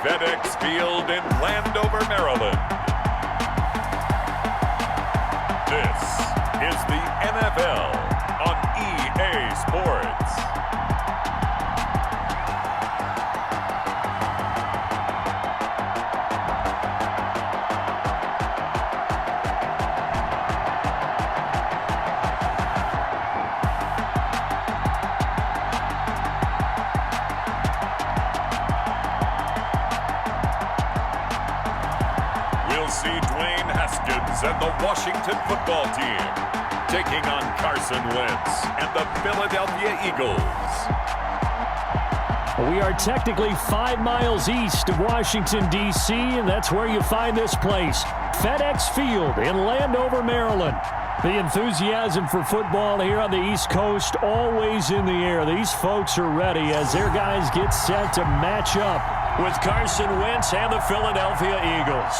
FedEx Field in Landover, Maryland. This is the NFL on EA Sports. And the Washington football team taking on Carson Wentz and the Philadelphia Eagles. We are technically 5 miles east of Washington, D.C., and that's where you find this place, FedEx Field in Landover, Maryland. The enthusiasm for football here on the East Coast always in the air. These folks are ready as their guys get set to match up with Carson Wentz and the Philadelphia Eagles.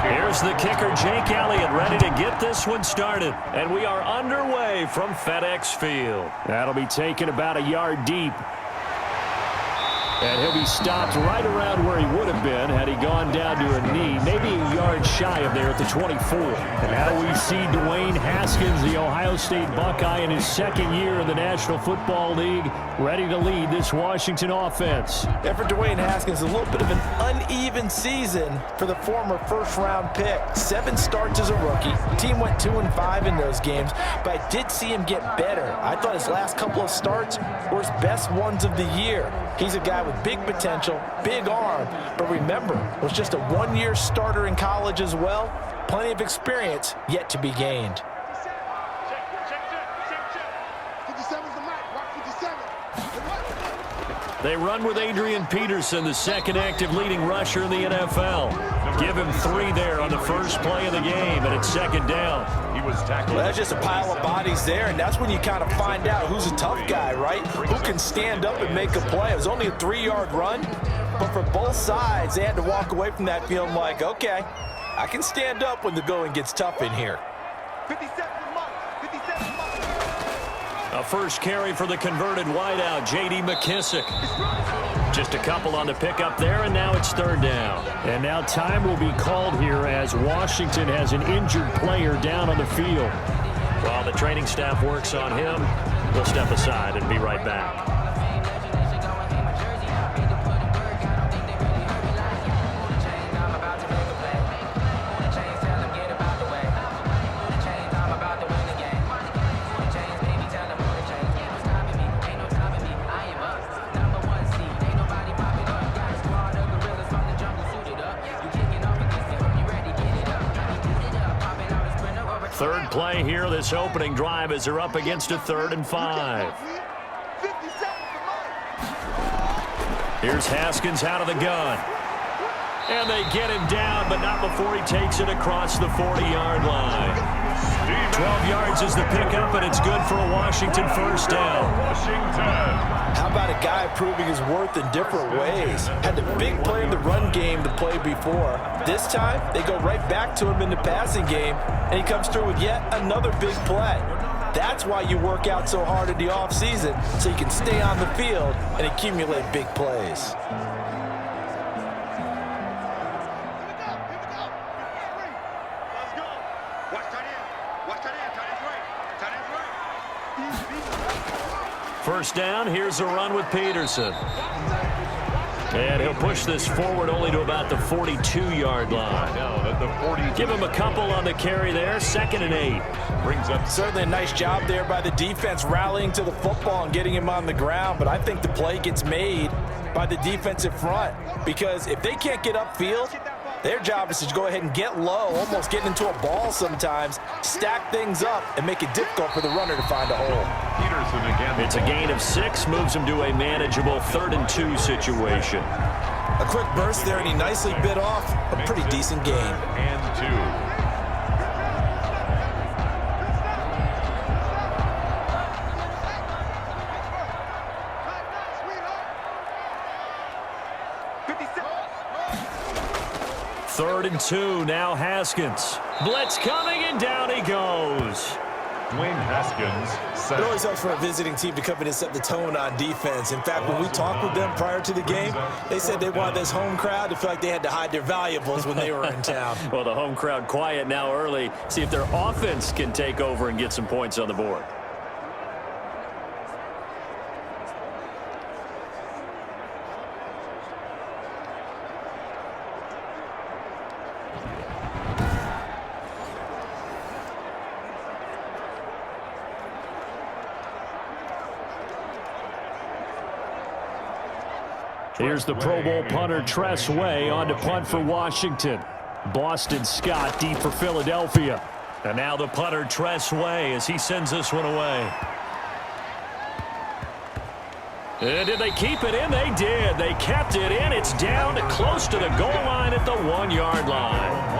Here's the kicker, Jake Elliott, ready to get this one started. And we are underway from FedEx Field. That'll be taken about a yard deep. And he'll be stopped right around where he would have been had he gone down to a knee, maybe a yard shy of there at the 24. And now we see Dwayne Haskins, the Ohio State Buckeye, in his second year in the National Football League, ready to lead this Washington offense. And for Dwayne Haskins, a little bit of an uneven season for the former first-round pick. 7 starts as a rookie. The team went 2-5 in those games, but I did see him get better. I thought his last couple of starts were his best ones of the year. He's a guy with big potential, big arm, but remember, was just a 1-year starter in college as well. Plenty of experience yet to be gained. They run with Adrian Peterson, the second active leading rusher in the NFL. Give him 3 there on the first play of the game, and it's second down. He was tackled. Well, that's just a pile of bodies there, and that's when you kind of find out who's a tough guy, right? Who can stand up and make a play. It was only a 3-yard run, but for both sides, they had to walk away from that feeling like, okay, I can stand up when the going gets tough in here. 57 A first carry for the converted wideout, J.D. McKissick. Just a couple on the pickup there, and now it's third down. And now time will be called here as Washington has an injured player down on the field. While the training staff works on him, we'll step aside and be right back. Third play here, this opening drive, as they're up against a 3rd and 5. Here's Haskins out of the gun. And they get him down, but not before he takes it across the 40-yard line. 12 yards is the pickup, and it's good for a Washington first down. How about a guy proving his worth in different ways? Had the big play in the run game to play before. This time, they go right back to him in the passing game, and he comes through with yet another big play. That's why you work out so hard in the offseason, so you can stay on the field and accumulate big plays. First down, here's a run with Peterson. And he'll push this forward only to about the 42-yard line. Give him a couple on the carry there, 2nd and 8. Brings up certainly a nice job there by the defense rallying to the football and getting him on the ground, but I think the play gets made by the defensive front, because if they can't get upfield, Their job is to go ahead and get low, almost get into a ball sometimes, stack things up, and make it difficult for the runner to find a hole. Peterson again. It's a gain of 6, moves him to a manageable 3rd and 2 situation. A quick burst there, and he nicely bit off a pretty decent gain. And 2. Third and 2, now Haskins. Blitz coming, and down he goes. Dwayne Haskins. It always helps for a visiting team to come in and set the tone on defense. In fact, when we talked with them prior to the game, they said they wanted this home crowd to feel like they had to hide their valuables when they were in town. Well, the home crowd quiet now early. See if their offense can take over and get some points on the board. Here's the Pro Bowl punter, Tress Way, on to punt for Washington. Boston Scott deep for Philadelphia. And now the punter, Tress Way, as he sends this one away. And did they keep it in? They did. They kept it in. It's down close to the goal line at the 1-yard line.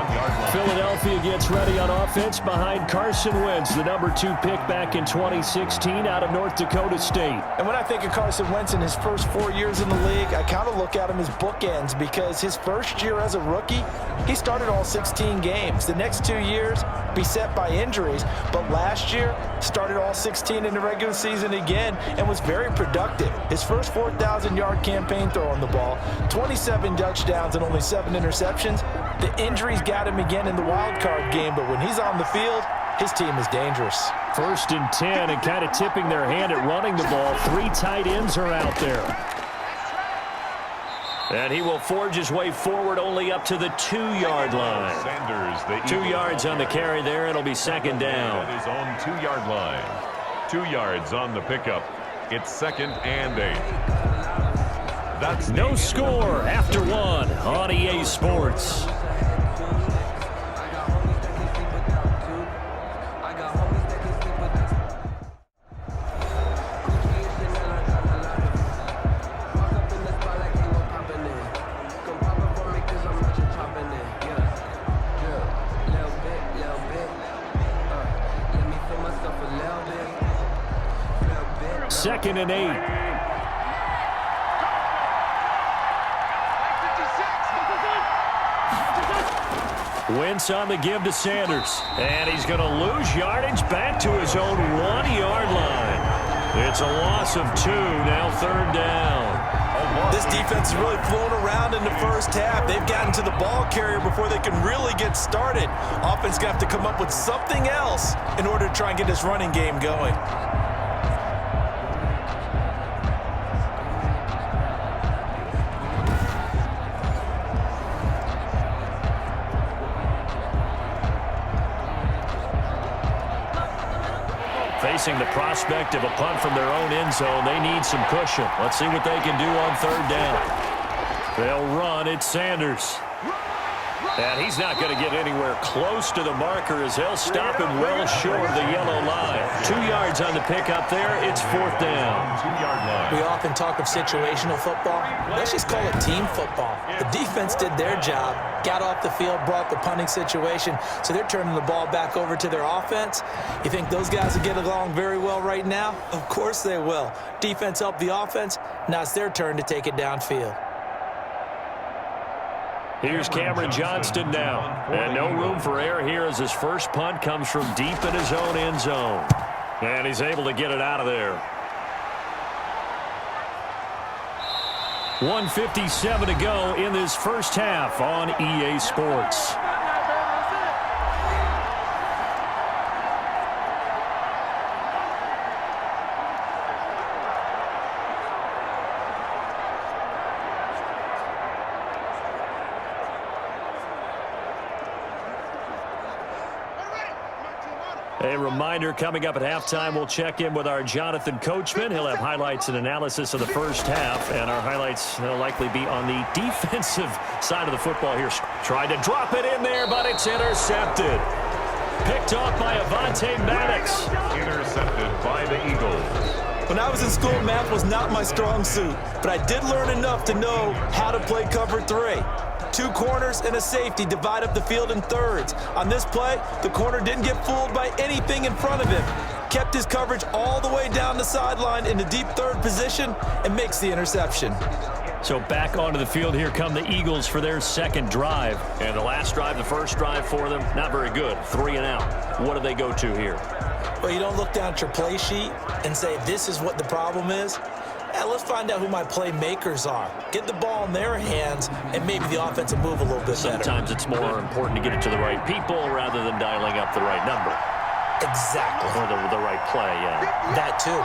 Philadelphia gets ready on offense behind Carson Wentz, the number 2 pick back in 2016 out of North Dakota State. And when I think of Carson Wentz in his first 4 years in the league, I kind of look at him as bookends, because his first year as a rookie, he started all 16 games. The next 2 years, beset by injuries, but last year, started all 16 in the regular season again and was very productive. His first 4,000-yard campaign throwing the ball, 27 touchdowns and only 7 interceptions. The injuries got him again in the wild card game, but when he's on the field, his team is dangerous. 1st and 10, and kind of tipping their hand at running the ball. 3 tight ends are out there. And he will forge his way forward only up to the 2-yard line. Sanders, 2 yards on the carry there. It'll be 2nd down. That is on 2-yard line. 2 yards on the pickup. It's 2nd and 8. That's no score after 1 on EA Sports. Second and 8. Wentz on the give to Sanders. And he's going to lose yardage back to his own 1-yard line. It's a loss of 2, now 3rd down. This defense is really flown around in the first half. They've gotten to the ball carrier before they can really get started. Offense going to have to come up with something else in order to try and get this running game going. Facing the prospect of a punt from their own end zone, they need some cushion. Let's see what they can do on 3rd down. They'll run. It's Sanders. And he's not going to get anywhere close to the marker, as they'll stop him well short of the yellow line. 2 yards on the pickup there. It's 4th down. 2-yard line. We often talk of situational football. Let's just call it team football. The defense did their job, got off the field, brought the punting situation, so they're turning the ball back over to their offense. You think those guys will get along very well right now? Of course they will. Defense helped the offense. Now it's their turn to take it downfield. Here's Cameron Johnston now. And no room for error here, as his first punt comes from deep in his own end zone. And he's able to get it out of there. 1:57 to go in this first half on EA Sports. A reminder, coming up at halftime, we'll check in with our Jonathan Coachman. He'll have highlights and analysis of the first half, and our highlights will likely be on the defensive side of the football here. Tried to drop it in there, but it's intercepted. Picked off by Avonte Maddox. Intercepted by the Eagles. When I was in school, math was not my strong suit, but I did learn enough to know how to play cover 3. 2 corners and a safety divide up the field in thirds. On this play, the corner didn't get fooled by anything in front of him. Kept his coverage all the way down the sideline in the deep third position and makes the interception. So back onto the field, here come the Eagles for their second drive. And the last drive, the first drive for them, not very good. 3 and out. What do they go to here? Well, you don't look down at your play sheet and say, this is what the problem is. Let's find out who my playmakers are. Get the ball in their hands, and maybe the offense will move a little bit better. Sometimes it's more important to get it to the right people rather than dialing up the right number. Exactly. Or the right play, yeah. That too.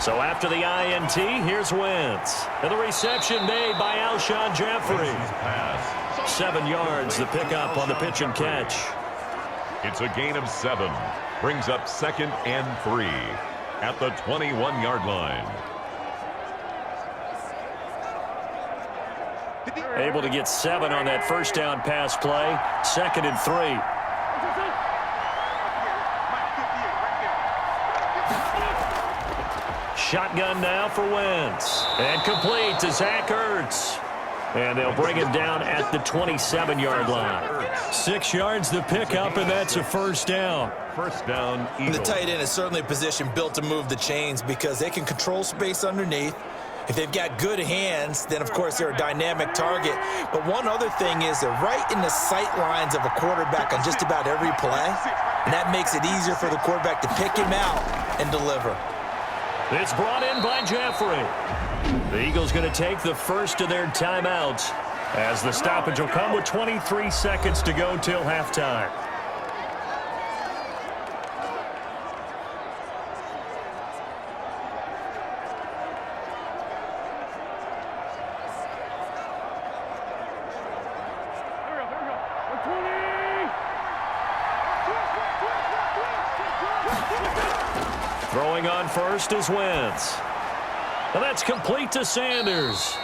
So after the INT, here's Wentz. And the reception made by Alshon Jeffrey. 7 yards, the pickup on the pitch and catch. It's a gain of 7. Brings up 2nd and 3 at the 21-yard line. Able to get 7 on that first down pass play. 2nd and 3. Shotgun now for Wentz. And complete to Zach Ertz. And they'll bring him down at the 27-yard line. 6 yards the pickup, and that's a first down. First down, Eagles. The tight end is certainly a position built to move the chains because they can control space underneath. If they've got good hands, then, of course, they're a dynamic target. But one other thing is they're right in the sight lines of a quarterback on just about every play, and that makes it easier for the quarterback to pick him out and deliver. It's brought in by Jeffrey. The Eagles going to take the first of their timeouts as the stoppage will come with 23 seconds to go till halftime. Throwing on first is Wentz. And that's complete to Sanders.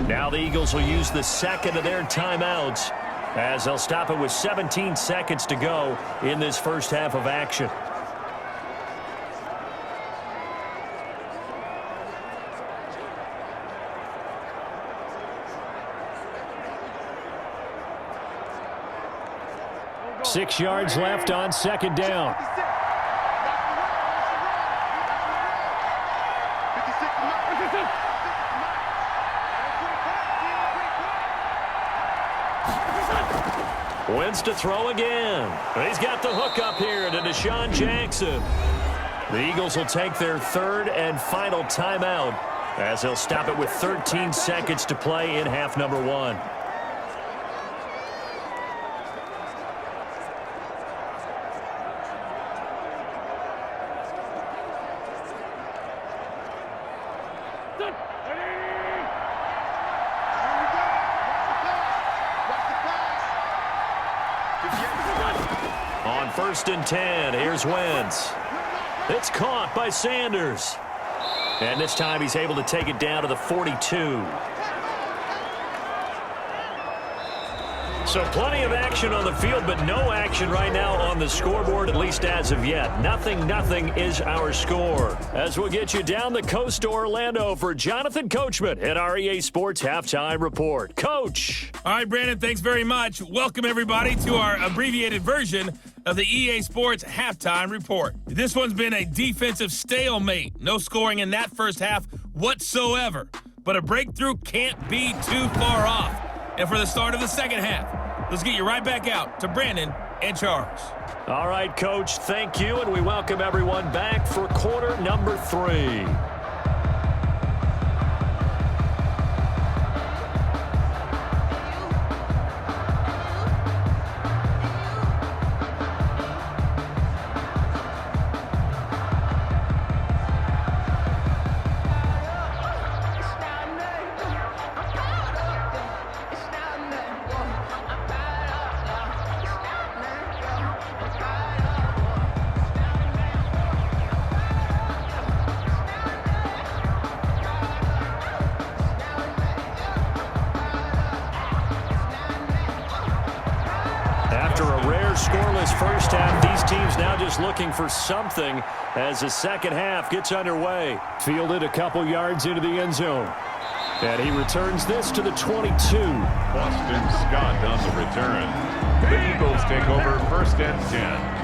Now the Eagles will use the second of their timeouts as they'll stop it with 17 seconds to go in this first half of action. Six yards left on second down. Wentz to throw again. He's got the hook up here to Deshaun Jackson. The Eagles will take their third and final timeout as they'll stop it with 13 seconds to play in half number 1. On 1st and 10, here's Wentz. It's caught by Sanders. And this time he's able to take it down to the 42. So plenty of action on the field, but no action right now on the scoreboard, at least as of yet. Nothing is our score. As we'll get you down the coast to Orlando for Jonathan Coachman at our EA Sports Halftime Report. Coach. All right, Brandon, thanks very much. Welcome, everybody, to our abbreviated version of the EA Sports Halftime Report. This one's been a defensive stalemate. No scoring in that first half whatsoever. But a breakthrough can't be too far off. And for the start of the second half, let's get you right back out to Brandon and Charles. All right, Coach, thank you, and we welcome everyone back for quarter number 3. scoreless first half. These teams now just looking for something as the second half gets underway. Fielded a couple yards into the end zone. And he returns this to the 22. Boston Scott on the return. The Eagles take over first and 10.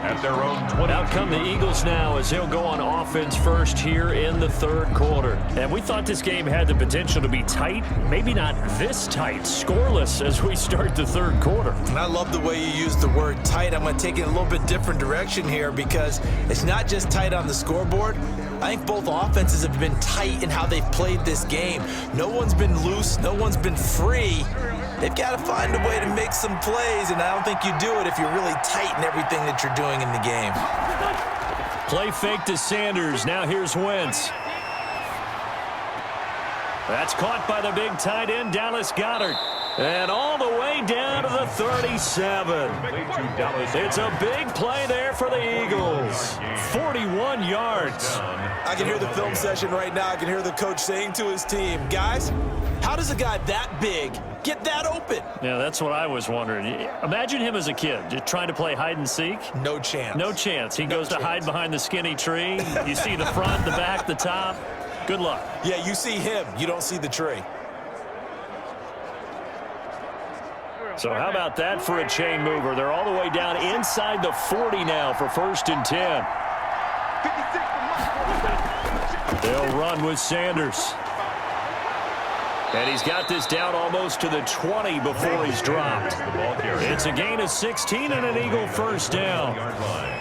At their own 20. Out come the Eagles now as they'll go on offense first here in the third quarter. And we thought this game had the potential to be tight. Maybe not this tight. Scoreless as we start the third quarter. And I love the way you use the word tight. I'm going to take it a little bit different direction here because it's not just tight on the scoreboard. I think both offenses have been tight in how they've played this game. No one's been loose. No one's been free. They've got to find a way to make some plays, and I don't think you do it if you're really tight in everything that you're doing in the game. Play fake to Sanders. Now here's Wentz. That's caught by the big tight end, Dallas Goedert. And all the way down to the 37. It's a big play there for the Eagles. 41 yards. I can hear the film session right now. I can hear the coach saying to his team, guys, how does a guy that big get that open? Yeah, that's what I was wondering. Imagine him as a kid, just trying to play hide and seek. No chance. No chance. He goes to hide behind the skinny tree. You see the front, the back, the top. Good luck. Yeah, you see him. You don't see the tree. So how about that for a chain mover? They're all the way down inside the 40 now for first and 10. They'll run with Sanders. And he's got this down almost to the 20 before he's dropped. It's a gain of 16 and an Eagle first down.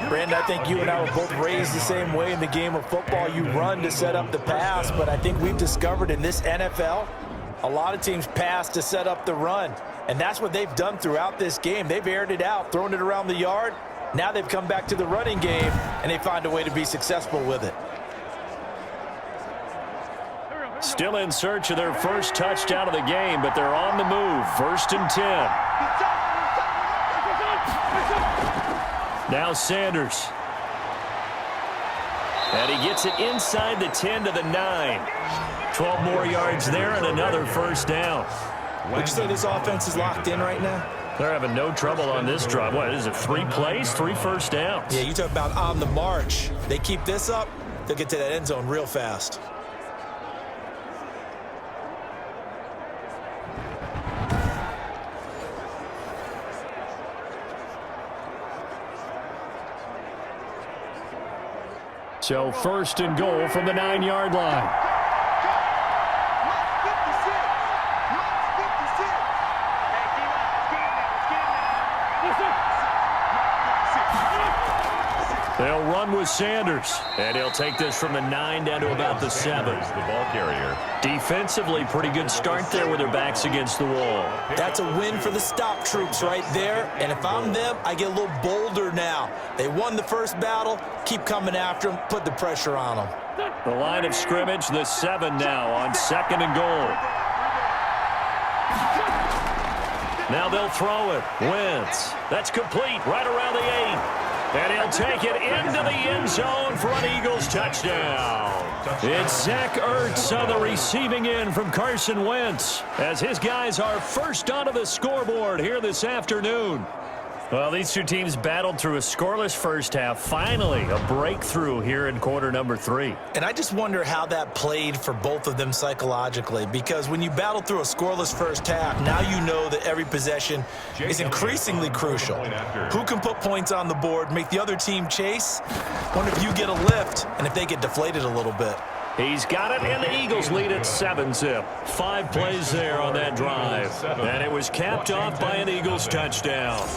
Brandon, I think you and I were both raised the same way in the game of football. You run to set up the pass, but I think we've discovered in this NFL, a lot of teams pass to set up the run. And that's what they've done throughout this game. They've aired it out, thrown it around the yard. Now they've come back to the running game, and they find a way to be successful with it. Still in search of their first touchdown of the game, but they're on the move. First and 10. Now Sanders. And he gets it inside the 10 to the 9. 12 more yards there and another first down. Would you say this offense is locked in right now? They're having no trouble on this drive. What is it, 3 plays, 3 first downs? Yeah, you talk about on the march. They keep this up, they'll get to that end zone real fast. So first and goal from the 9-yard line. They'll run with Sanders, and he'll take this from the 9 down to about the 7. The ball carrier. Defensively, pretty good start there with their backs against the wall. That's a win for the stop troops right there. And if I'm them, I get a little bolder now. They won the first battle. Keep coming after them. Put the pressure on them. The line of scrimmage, the 7 now on second and goal. Now they'll throw it. Wentz. That's complete right around the 8. And he'll take it into the end zone for an Eagles touchdown. It's Zach Ertz on the receiving end from Carson Wentz as his guys are first onto the scoreboard here this afternoon. Well, these two teams battled through a scoreless first half. Finally, a breakthrough here in quarter number 3. And I just wonder how that played for both of them psychologically, because when you battle through a scoreless first half, now you know that every possession is increasingly crucial. Who can put points on the board, make the other team chase? Wonder if you get a lift and if they get deflated a little bit. He's got it, and the Eagles lead at 7-zip. 5 plays there on that drive. And it was capped off by an Eagles touchdown.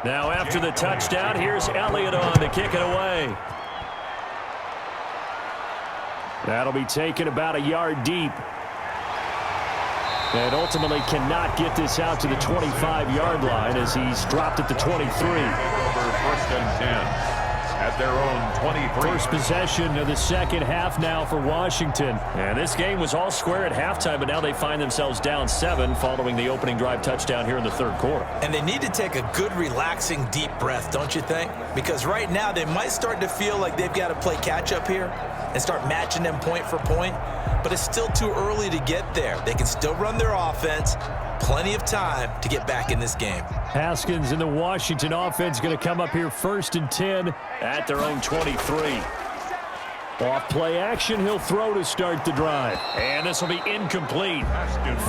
Now after the touchdown, here's Elliott on to kick it away. That'll be taken about a yard deep. And ultimately cannot get this out to the 25-yard line as he's dropped at the 23. Over 1st and 10. At their own 23. First possession of the second half now for Washington. And this game was all square at halftime, but now they find themselves down 7 following the opening drive touchdown here in the third quarter. And they need to take a good, relaxing, deep breath, don't you think? Because right now they might start to feel like they've got to play catch-up here and start matching them point for point. But it's still too early to get there. They can still run their offense. Plenty of time to get back in this game. Haskins and the Washington offense going to come up here 1st and 10 at their own 23. Off play action, he'll throw to start the drive. And this will be incomplete.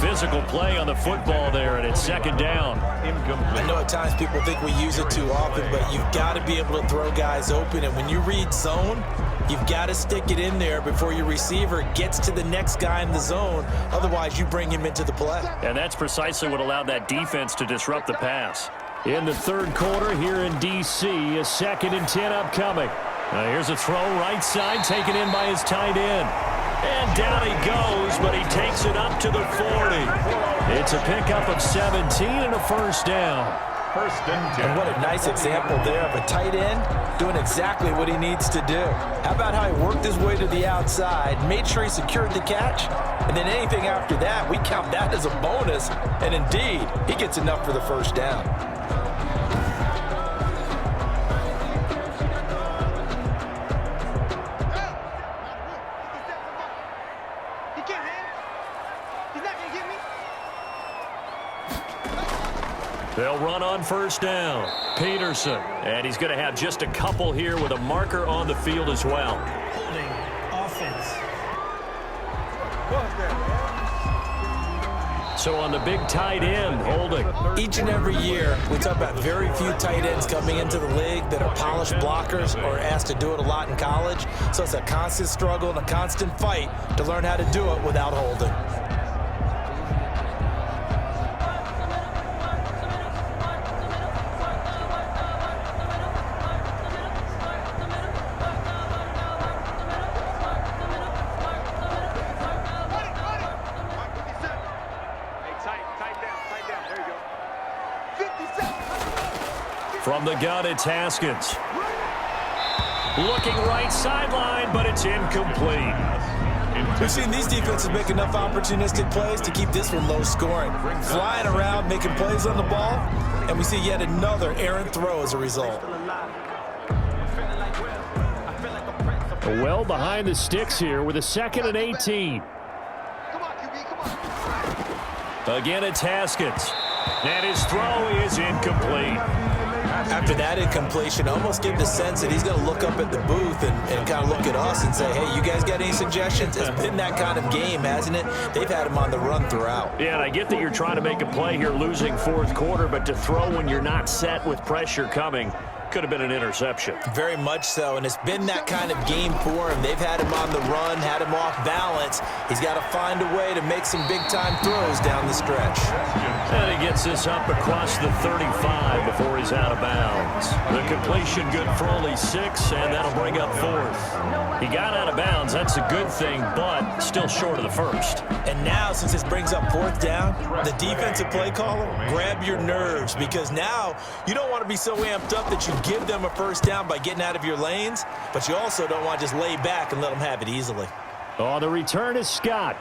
Physical play on the football there, and it's 2nd down. I know at times people think we use it too often, but you've got to be able to throw guys open. And when you read zone, you've got to stick it in there before your receiver gets to the next guy in the zone. Otherwise, you bring him into the play. And that's precisely what allowed that defense to disrupt the pass. In the third quarter here in D.C., a 2nd and 10 upcoming. Here's a throw right side taken in by his tight end. And down he goes, but he takes it up to the 40. It's a pickup of 17 and a 1st down. 1st and 10. And what a nice example there of a tight end doing exactly what he needs to do. How about how he worked his way to the outside, made sure he secured the catch, and then anything after that, we count that as a bonus. And indeed, he gets enough for the 1st down. They'll run on 1st down. Peterson. And he's going to have just a couple here with a marker on the field as well. Holding offense. So on the big tight end, holding. Each and every year, we talk about very few tight ends coming into the league that are polished blockers or asked to do it a lot in college. So it's a constant struggle and a constant fight to learn how to do it without holding. From the gun, it's Haskins. Looking right sideline, but it's incomplete. We've seen these defenses make enough opportunistic plays to keep this one low scoring. Flying around, making plays on the ball, and we see yet another errant throw as a result. Well behind the sticks here with a 2nd and 18. Again, it's Haskins. And his throw is incomplete. After that incompletion, I almost give the sense that he's going to look up at the booth and kind of look at us and say, hey, you guys got any suggestions? It's been that kind of game, hasn't it? They've had him on the run throughout. Yeah, and I get that you're trying to make a play here losing 4th quarter, but to throw when you're not set with pressure coming could have been an interception. Very much so, and it's been that kind of game for him. They've had him on the run, had him off balance. He's got to find a way to make some big-time throws down the stretch. And he gets this up across the 35 before he's out of bounds. The completion good for only 6, and that'll bring up 4th. He got out of bounds. That's a good thing, but still short of the 1st. And now, since this brings up 4th down, the defensive play caller, grab your nerves, because now you don't want to be so amped up that you give them a 1st down by getting out of your lanes, but you also don't want to just lay back and let them have it easily. On the return is Scott.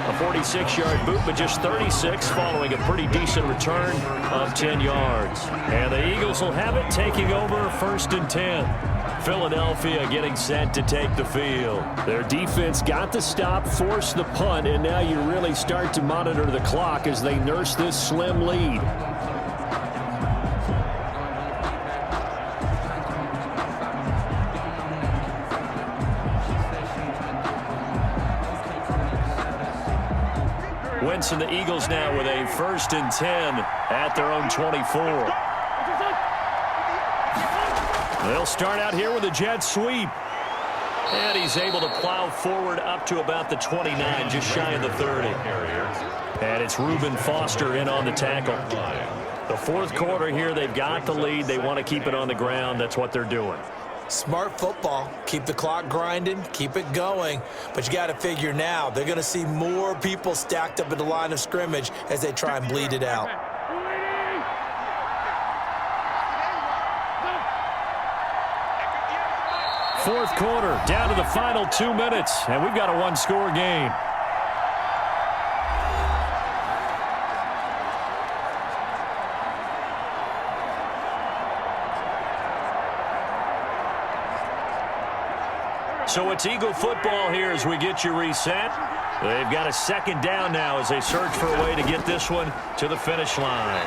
A 46-yard boot, but just 36 following a pretty decent return of 10 yards. And the Eagles will have it, taking over 1st and 10. Philadelphia getting set to take the field. Their defense got the stop, forced the punt, and now you really start to monitor the clock as they nurse this slim lead. Wentz and the Eagles now with a 1st and 10 at their own 24. They'll start out here with a jet sweep. And he's able to plow forward up to about the 29, just shy of the 30. And it's Reuben Foster in on the tackle. The 4th quarter here, they've got the lead. They want to keep it on the ground. That's what they're doing. Smart football. Keep the clock grinding, keep it going. But you got to figure now, they're going to see more people stacked up at the line of scrimmage as they try and bleed it out. Fourth quarter, down to the final 2 minutes, and we've got a one-score game. So it's Eagle football here as we get you reset. They've got a second down now as they search for a way to get this one to the finish line.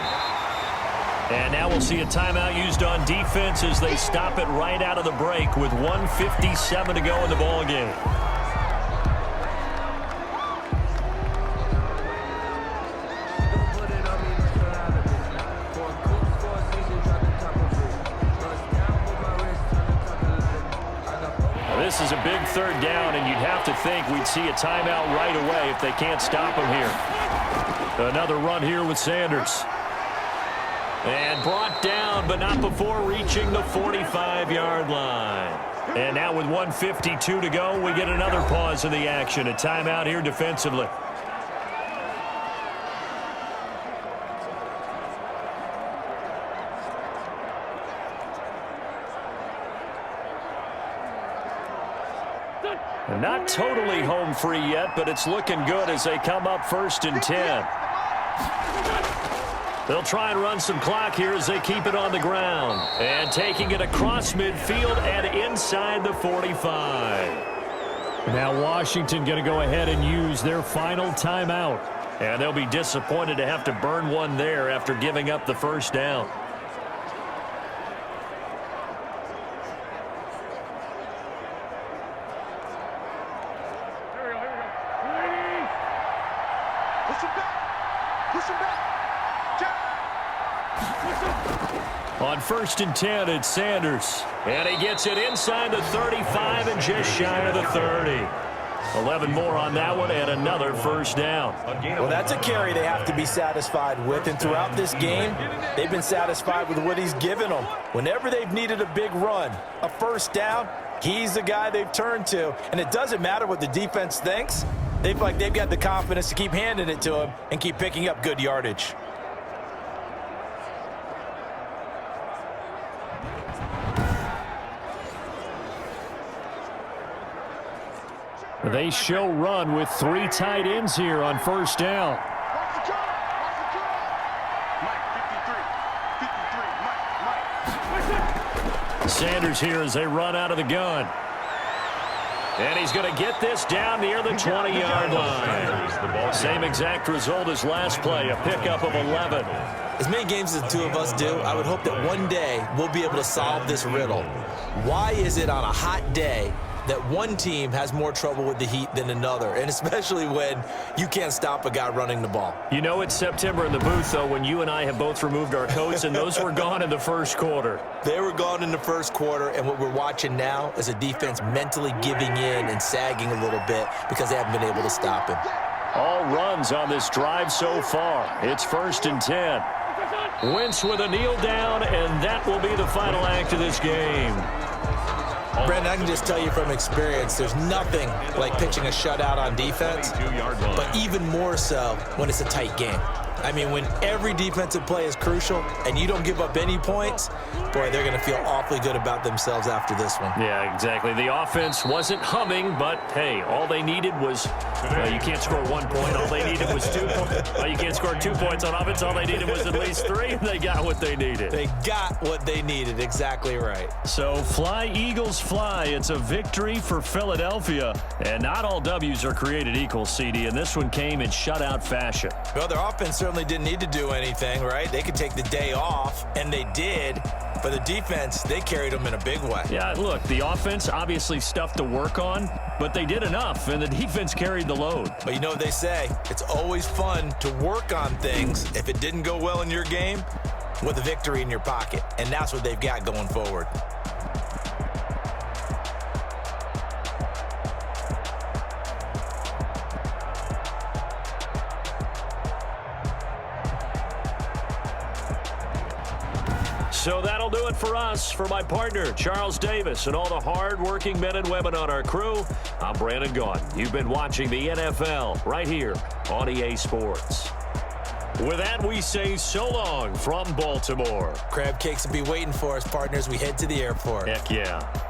And now we'll see a timeout used on defense as they stop it right out of the break with 1:57 to go in the ball game. This is a big third down, and you'd have to think we'd see a timeout right away if they can't stop him here. Another run here with Sanders. And brought down, but not before reaching the 45-yard line. And now with 1:52 to go, we get another pause in the action. A timeout here defensively. Not totally home free yet, but it's looking good as they come up 1st and 10. They'll try and run some clock here as they keep it on the ground. And taking it across midfield and inside the 45. Now Washington going to go ahead and use their final timeout. And they'll be disappointed to have to burn one there after giving up the first down. On 1st and 10, it's Sanders. And he gets it inside the 35 and just shy of the 30. 11 more on that one and another first down. Well, that's a carry they have to be satisfied with. And throughout this game, they've been satisfied with what he's given them. Whenever they've needed a big run, a first down, he's the guy they've turned to. And it doesn't matter what the defense thinks. They've got the confidence to keep handing it to him and keep picking up good yardage. They show run with 3 tight ends here on first down. Sanders here as they run out of the gun. And he's going to get this down near the 20-yard line. Same exact result as last play, a pickup of 11. As many games as the two of us do, I would hope that one day we'll be able to solve this riddle. Why is it on a hot day that one team has more trouble with the heat than another, and especially when you can't stop a guy running the ball? You know it's September in the booth, though, when you and I have both removed our coats, and those were gone in the first quarter. They were gone in the first quarter, and what we're watching now is a defense mentally giving in and sagging a little bit because they haven't been able to stop him. All runs on this drive so far. It's 1st and 10. Wentz with a kneel down, and that will be the final act of this game. Brandon, I can just tell you from experience, there's nothing like pitching a shutout on defense, but even more so when it's a tight game. I mean, when every defensive play is crucial and you don't give up any points, boy, they're going to feel awfully good about themselves after this one. Yeah, exactly. The offense wasn't humming, but, hey, all they needed was, you can't score 1 point. All they needed was 2 points. You can't score 2 points on offense. All they needed was at least 3, and they got what they needed. They got what they needed. Exactly right. So, fly, Eagles, fly. It's a victory for Philadelphia. And not all W's are created equal, CD, and this one came in shutout fashion. Well, their offense certainly didn't need to do anything, right? They could take the day off, and they did. For the defense, they carried them in a big way. Yeah, look, the offense obviously stuff to work on, but they did enough, and the defense carried the load. But you know what they say, it's always fun to work on things if it didn't go well in your game with a victory in your pocket, and that's what they've got going forward. So that'll do it for us. For my partner, Charles Davis, and all the hard-working men and women on our crew, I'm Brandon Gaudin. You've been watching the NFL right here on EA Sports. With that, we say so long from Baltimore. Crab cakes will be waiting for us, partners. We head to the airport. Heck yeah.